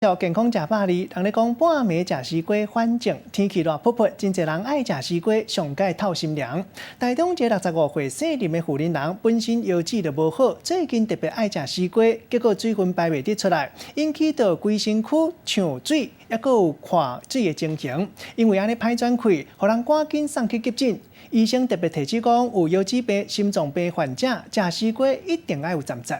要健康食百里，人咧讲半暝食西瓜反正天气热噗噗，真侪人爱食西瓜，上解透心凉。台中一个65岁姓林的妇人人，本身腰子就无好，最近特别爱食西瓜，结果水分排袂得出来，引起到规身躯呛水，还佫有看水的情形。因为安尼歹转开，互人赶紧送去急诊。医生特别提醒讲，有腰子病、心脏病患者食西瓜一定要有站节。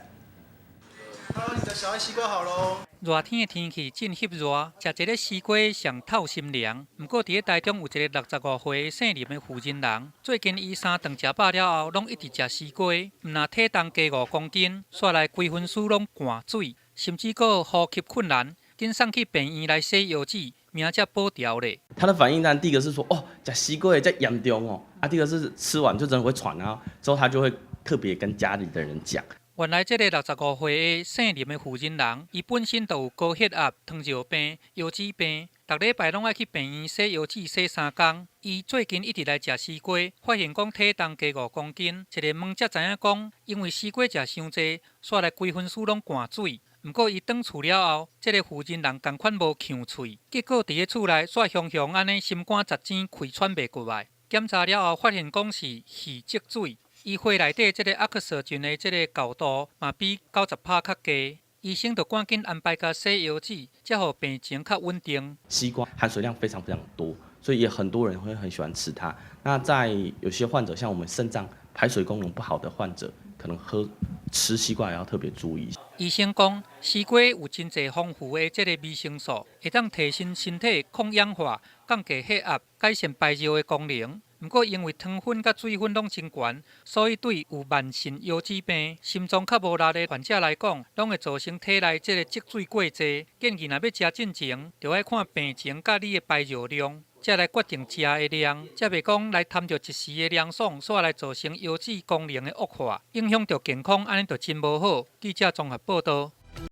好，你的小爱西瓜好喽。热天的天气真翕热，食一个西瓜上透心凉。不过，伫台中有一个65岁姓林的妇人人，最近伊3顿食饱了后，拢一直食西瓜，毋但体重加5公斤，煞来规分丝拢汗水，甚至佫呼吸困难，紧送去病院来洗腰子，命才保条咧。他的反应当然第一个是说，哦，吃西瓜在严重哦，第二个是吃完就真的会喘啊，之后他就会特别跟家里的人讲。原来这个65岁的姓林的妇人人，伊本身就有高血压、糖尿病、腰子病，逐礼拜拢爱去病院洗腰子洗3工。伊最近一直来食西瓜，发现讲体重加5公斤，一个问才知影讲，因为西瓜食伤济，煞来规分丝拢汗水。不过伊转厝了后，这个妇人人同款无呛喙，结果伫个厝内煞熊熊安尼心肝十尖，气喘袂过来。检查了后，发现讲是肺积水。伊肺内底这个阿克色菌的这个高度嘛比90%较低，医生就赶紧安排甲洗腰子，才互病情较稳定。西瓜含水量非常非常多，所以也很多人会很喜欢吃它。那在有些患者，像我们肾脏排水功能不好的患者，可能吃西瓜也要特别注意。医生讲，西瓜有真侪丰富的这个维生素，会当提升身体抗氧化、降低血压、改善排尿的功能。不过，因为糖分甲水分拢真悬，所以对有慢性腰子病、心脏较无力的患者来讲，拢会造成体内这个积水过多。建议若要食进前，就要看病情甲你的排尿量，才来决定食的量，才袂讲来贪着一时的凉爽，煞来造成腰子功能的恶化，影响到健康，安尼就真无好。记者综合报道。